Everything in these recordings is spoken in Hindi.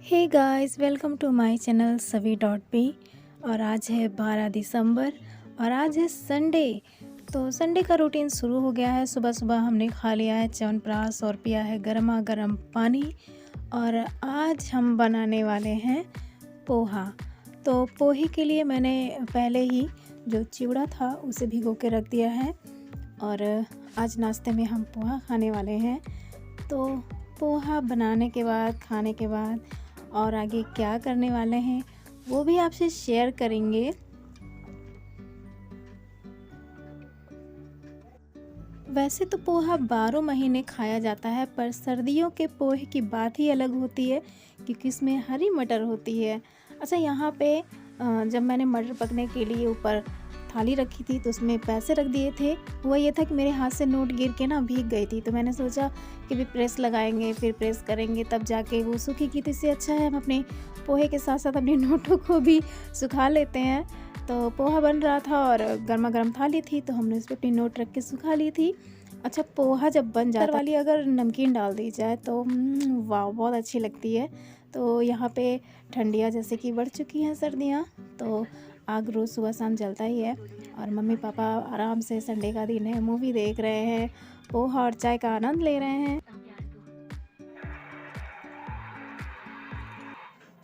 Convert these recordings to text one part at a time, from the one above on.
Hey guys, welcome to my channel Savi dot P. और आज है 12 दिसंबर और आज है संडे। तो संडे का रूटीन शुरू हो गया है। सुबह सुबह हमने खा लिया है च्यवनप्राश और पिया है गर्मा गर्म पानी। और आज हम बनाने वाले हैं पोहा। तो पोहे के लिए मैंने पहले ही जो चिवड़ा था उसे भिगो के रख दिया है। और आज नाश्ते में हम पोहा खाने वाले हैं। तो पोहा बनाने के बाद, खाने के बाद और आगे क्या करने वाले हैं वो भी आपसे शेयर करेंगे। वैसे तो पोहा 12 महीने खाया जाता है, पर सर्दियों के पोहे की बात ही अलग होती है क्योंकि इसमें हरी मटर होती है। अच्छा, यहाँ पे जब मैंने मटर पकने के लिए ऊपर थाली रखी थी तो उसमें पैसे रख दिए थे। हुआ ये था कि मेरे हाथ से नोट गिर के ना भीग गई थी, तो मैंने सोचा कि भी प्रेस लगाएंगे, फिर प्रेस करेंगे तब जाके वो सूखेगी। तो इससे अच्छा है हम अपने पोहे के साथ साथ अपनी नोटों को भी सुखा लेते हैं। तो पोहा बन रहा था और गर्मा गर्म थाली थी तो हमने उस पर अपनी नोट रख के सुखा ली थी। अच्छा, पोहा जब बन जाता वाली अगर नमकीन डाल दी जाए तो वाह, बहुत अच्छी लगती है। तो यहाँ पे ठंडियाँ जैसे कि बढ़ चुकी हैं सर्दियाँ, तो आग रोज़ सुबह शाम जलता ही है। और मम्मी पापा आराम से, संडे का दिन है, मूवी देख रहे हैं, पोहा और चाय का आनंद ले रहे हैं।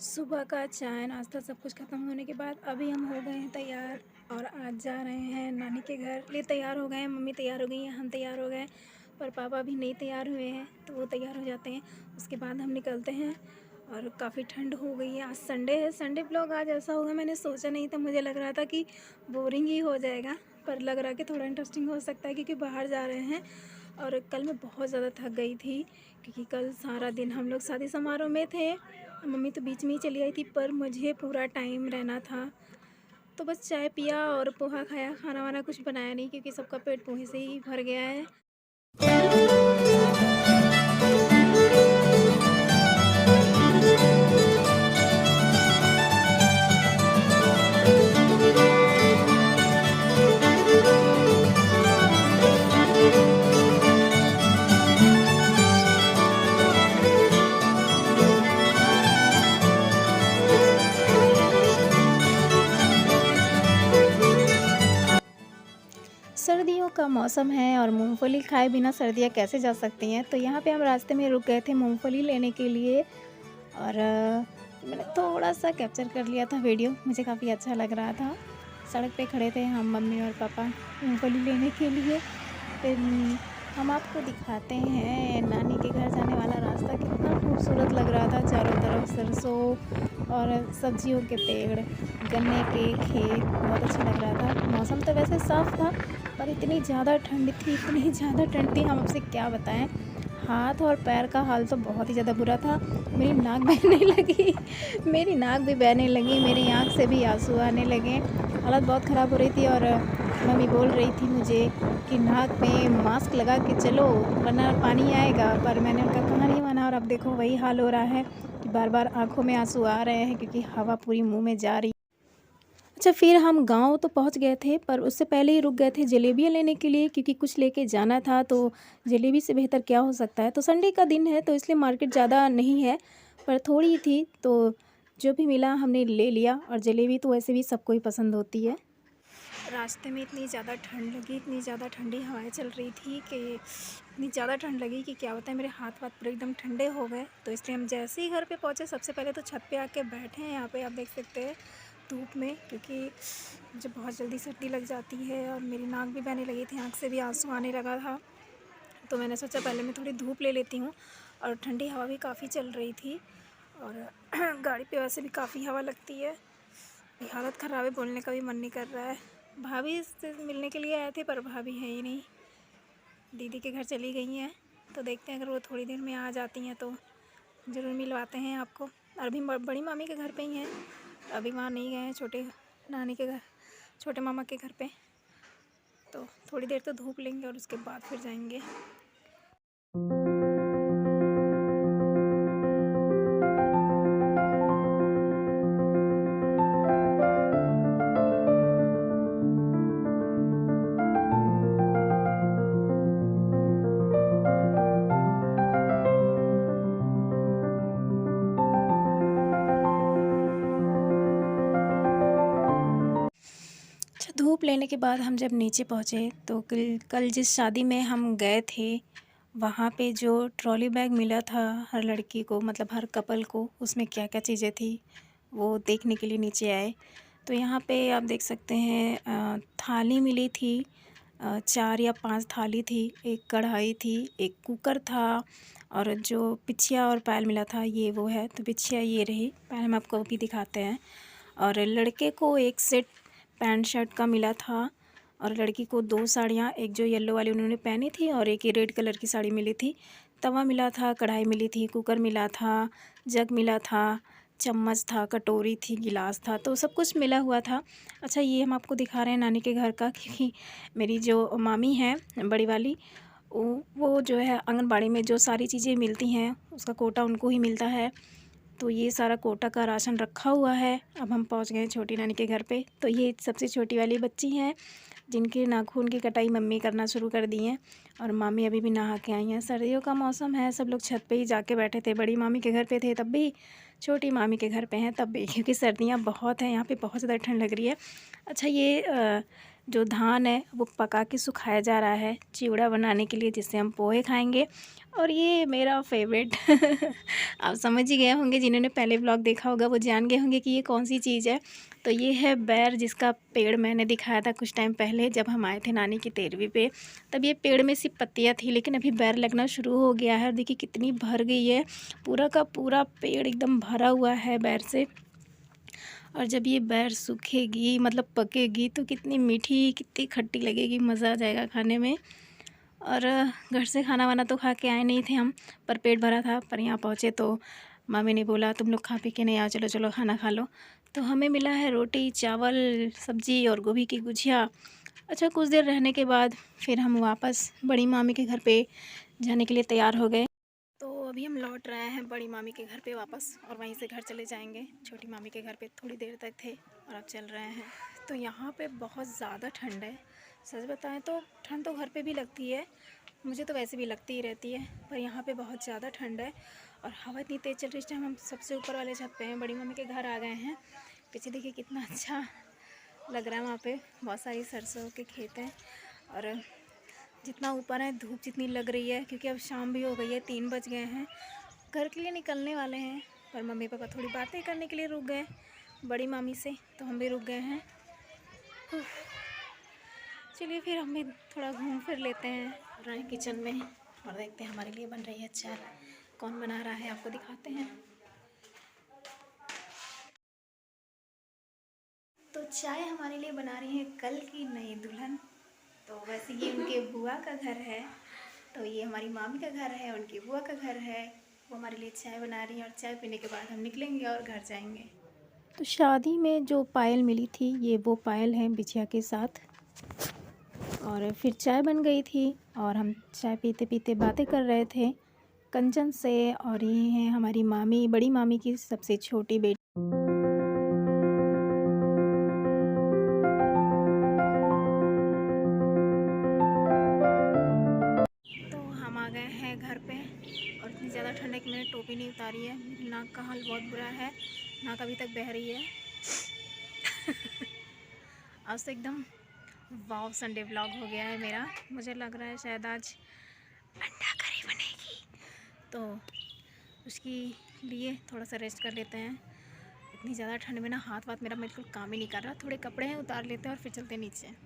सुबह का चाय नाश्ता सब कुछ ख़त्म होने के बाद अभी हम हो गए हैं तैयार और आज जा रहे हैं नानी के घर। लिए तैयार हो गए हैं, मम्मी तैयार हो गई हैं, हम तैयार हो गए, पर पापा अभी नहीं तैयार हुए हैं। तो वो तैयार हो जाते हैं, उसके बाद हम निकलते हैं। और काफ़ी ठंड हो गई है, आज संडे है। संडे ब्लॉग आज ऐसा होगा मैंने सोचा नहीं था। मुझे लग रहा था कि बोरिंग ही हो जाएगा, पर लग रहा कि थोड़ा इंटरेस्टिंग हो सकता है क्योंकि बाहर जा रहे हैं। और कल मैं बहुत ज़्यादा थक गई थी क्योंकि कल सारा दिन हम लोग शादी समारोह में थे। मम्मी तो बीच में ही चली आई थी, पर मुझे पूरा टाइम रहना था। तो बस चाय पिया और पोहा खाया, खाना वाना कुछ बनाया नहीं क्योंकि सबका पेट पोहे से ही भर गया है। सर्दियों का मौसम है और मूंगफली खाए बिना सर्दियाँ कैसे जा सकती हैं। तो यहाँ पे हम रास्ते में रुक गए थे मूंगफली लेने के लिए। और मैंने थोड़ा सा कैप्चर कर लिया था वीडियो, मुझे काफ़ी अच्छा लग रहा था। सड़क पे खड़े थे हम, मम्मी और पापा, मूंगफली लेने के लिए। फिर हम आपको दिखाते हैं नानी के घर जाने वाला रास्ता कितना खूबसूरत लग रहा था। चारों तरफ सरसों और सब्जियों के पेड़, गन्ने के खेत, बहुत अच्छा लग रहा था। मौसम तो वैसे साफ़ था, पर इतनी ज़्यादा ठंड थी, इतनी ज़्यादा ठंड थी, हम आपसे क्या बताएं। हाथ और पैर का हाल तो बहुत ही ज़्यादा बुरा था। मेरी नाक बहने लगी, मेरी नाक भी बहने लगी, मेरी आँख से भी आंसू आने लगे। हालत बहुत ख़राब हो रही थी और मम्मी बोल रही थी मुझे कि नाक में मास्क लगा के चलो वरना पानी आएगा, पर मैंने उनका कहा नहीं माना। और अब देखो वही हाल हो रहा है कि बार बार आँखों में आंसू आ रहे हैं क्योंकि हवा पूरी मुँह में जा रही। अच्छा, फिर हम गांव तो पहुंच गए थे, पर उससे पहले ही रुक गए थे जलेबियां लेने के लिए क्योंकि कुछ लेके जाना था। तो जलेबी से बेहतर क्या हो सकता है। तो संडे का दिन है तो इसलिए मार्केट ज़्यादा नहीं है, पर थोड़ी ही थी, तो जो भी मिला हमने ले लिया। और जलेबी तो वैसे भी सबको ही पसंद होती है। रास्ते में इतनी ज़्यादा ठंड लगी, इतनी ज़्यादा ठंडी हवाएं चल रही थी कि इतनी ज़्यादा ठंड लगी कि क्या बताएं, मेरे हाथ वाथ पूरे एकदम ठंडे हो गए। तो इसलिए हम जैसे ही घर पे पहुँचे, सबसे पहले तो छत पे आके बैठे हैं। यहाँ पे आप देख सकते हैं धूप में, क्योंकि मुझे बहुत जल्दी सर्दी लग जाती है और मेरी नाक भी बहने लगी थी, आँख से भी आंसू आने लगा था। तो मैंने सोचा पहले मैं थोड़ी धूप ले लेती हूँ। और ठंडी हवा भी काफ़ी चल रही थी और गाड़ी पे वैसे भी काफ़ी हवा लगती है। हालत ख़राब है, बोलने का भी मन नहीं कर रहा है। भाभी से मिलने के लिए आए थे, पर भाभी है ही नहीं, दीदी के घर चली गई हैं। तो देखते हैं अगर वो थोड़ी देर में आ जाती हैं तो ज़रूर मिलवाते हैं आपको। और अभी बड़ी मामी के घर पे ही हैं, अभी वहाँ नहीं गए हैं, छोटे नानी के घर, छोटे मामा के घर पे। तो थोड़ी देर तो धूप लेंगे और उसके बाद फिर जाएंगे। अच्छा, धूप लेने के बाद हम जब नीचे पहुँचे तो कल कल जिस शादी में हम गए थे, वहाँ पे जो ट्रॉली बैग मिला था हर लड़की को, मतलब हर कपल को, उसमें क्या-क्या चीज़ें थी, वो देखने के लिए नीचे आए। तो यहाँ पे आप देख सकते हैं थाली मिली थी, 4 या 5 थाली थी, एक कढ़ाई थी, एक कुकर था और जो बिछिया और पायल मिला था ये वो है। तो बिछिया ये रही, पायल हम आपको अभी दिखाते हैं। और लड़के को एक सेट पैंट शर्ट का मिला था और लड़की को 2 साड़ियाँ, एक जो येलो वाली उन्होंने पहनी थी और एक ये रेड कलर की साड़ी मिली थी। तवा मिला था, कढ़ाई मिली थी, कुकर मिला था, जग मिला था, चम्मच था, कटोरी थी, गिलास था, तो सब कुछ मिला हुआ था। अच्छा, ये हम आपको दिखा रहे हैं नानी के घर का, क्योंकि मेरी जो मामी है बड़ी वाली, वो जो है आंगनबाड़ी में जो सारी चीज़ें मिलती हैं उसका कोटा उनको ही मिलता है। तो ये सारा कोटा का राशन रखा हुआ है। अब हम पहुंच गए हैं छोटी नानी के घर पे। तो ये सबसे छोटी वाली बच्ची हैं जिनके नाखून की कटाई मम्मी करना शुरू कर दी हैं और मामी अभी भी नहा के आई हैं। सर्दियों का मौसम है, सब लोग छत पे ही जाके बैठे थे। बड़ी मामी के घर पे थे तब भी, छोटी मामी के घर पे हैं तब भी, क्योंकि सर्दियाँ बहुत हैं यहाँ पे, बहुत ज़्यादा ठंड लग रही है। अच्छा, ये जो धान है वो पका के सुखाया जा रहा है चिवड़ा बनाने के लिए, जिससे हम पोहे खाएँगे। और ये मेरा फेवरेट आप समझ ही गए होंगे, जिन्होंने पहले व्लॉग देखा होगा वो जान गए होंगे कि ये कौन सी चीज़ है। तो ये है बैर, जिसका पेड़ मैंने दिखाया था कुछ टाइम पहले जब हम आए थे नानी की 13वीं पे। तब ये पेड़ में सिर्फ पत्तियाँ थी, लेकिन अभी बैर लगना शुरू हो गया है और देखिए कितनी भर गई है। पूरा का पूरा पेड़ एकदम भरा हुआ है बैर से। और जब ये बैर सूखेगी, मतलब पकेगी, तो कितनी मीठी, कितनी खट्टी लगेगी, मज़ा आ जाएगा खाने में। और घर से खाना वाना तो खा के आए नहीं थे हम, पर पेट भरा था। पर यहाँ पहुँचे तो मम्मी ने बोला तुम लोग खा पी के नहीं आओ, चलो चलो खाना खा लो। तो हमें मिला है रोटी, चावल, सब्ज़ी और गोभी की गुजिया। अच्छा, कुछ देर रहने के बाद फिर हम वापस बड़ी मामी के घर पे जाने के लिए तैयार हो गए। तो अभी हम लौट रहे हैं बड़ी मामी के घर पे वापस, और वहीं से घर चले जाएंगे। छोटी मामी के घर पे थोड़ी देर तक थे और अब चल रहे हैं। तो यहाँ पे बहुत ज़्यादा ठंड है। सच बताएं तो ठंड तो घर पे भी लगती है, मुझे तो वैसे भी लगती ही रहती है, पर यहाँ पे बहुत ज़्यादा ठंड है और हवा इतनी तेज़ चल रही है। इस टाइम हम सबसे ऊपर वाले छत पे हैं, बड़ी मम्मी के घर आ गए हैं। पीछे देखिए कितना अच्छा लग रहा है, वहाँ पे बहुत सारी सरसों के खेत हैं। और जितना ऊपर है धूप जितनी लग रही है, क्योंकि अब शाम भी हो गई है, 3 बज गए हैं, घर के लिए निकलने वाले हैं। पर मम्मी पापा थोड़ी बातें करने के लिए रुक गए बड़ी मामी से, तो हम भी रुक गए हैं। चलिए फिर हम भी थोड़ा घूम फिर लेते हैं। रहे किचन में और देखते हैं हमारे लिए बन रही है चाय। कौन बना रहा है आपको दिखाते हैं। तो चाय हमारे लिए बना रही है कल की नई दुल्हन। तो वैसे ये उनके बुआ का घर है, तो ये हमारी मामी का घर है, उनकी बुआ का घर है। वो हमारे लिए चाय बना रही है और चाय पीने के बाद हम निकलेंगे और घर जाएंगे। तो शादी में जो पायल मिली थी, ये वो पायल है बिछिया के साथ। और फिर चाय बन गई थी और हम चाय पीते पीते बातें कर रहे थे कंचन से। और ये है हमारी मामी, बड़ी मामी की सबसे छोटी बेटी। तो हम आ गए हैं घर पे और इतनी ज़्यादा ठंड है कि मैंने टोपी नहीं उतारी है। मेरी नाक का हाल बहुत बुरा है, नाक अभी तक बह रही है। आज तो एकदम वाव संडे व्लॉग हो गया है मेरा। मुझे लग रहा है शायद आज अंडा करी बनेगी, तो उसके लिए थोड़ा सा रेस्ट कर लेते हैं। इतनी ज़्यादा ठंड में ना हाथ वाथ मेरा बिल्कुल काम ही नहीं कर रहा। थोड़े कपड़े हैं, उतार लेते हैं और फिर चलते हैं नीचे।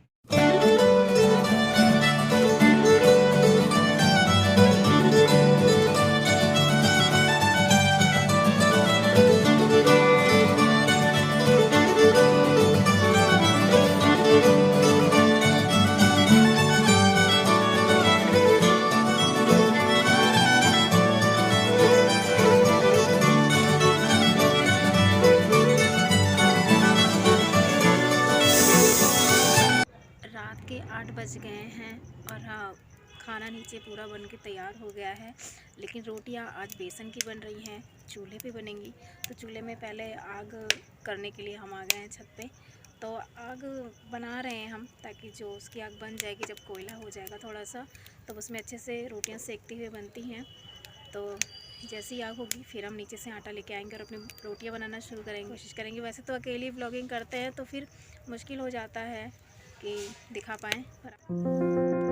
रात के 8 बज गए हैं और हाँ, खाना नीचे पूरा बन के तैयार हो गया है। लेकिन रोटियां आज बेसन की बन रही हैं, चूल्हे पे बनेंगी। तो चूल्हे में पहले आग करने के लिए हम आ गए हैं छत पे। तो आग बना रहे हैं हम, ताकि जो उसकी आग बन जाएगी, जब कोयला हो जाएगा थोड़ा सा, तो उसमें अच्छे से रोटियाँ सेकती हुए बनती हैं। तो जैसी आग होगी फिर हम नीचे से आटा लेके आएंगे और अपनी रोटियां बनाना शुरू करेंगे, कोशिश करेंगे। वैसे तो अकेली व्लॉगिंग करते हैं तो फिर मुश्किल हो जाता है, ताकि दिखा पाएँ।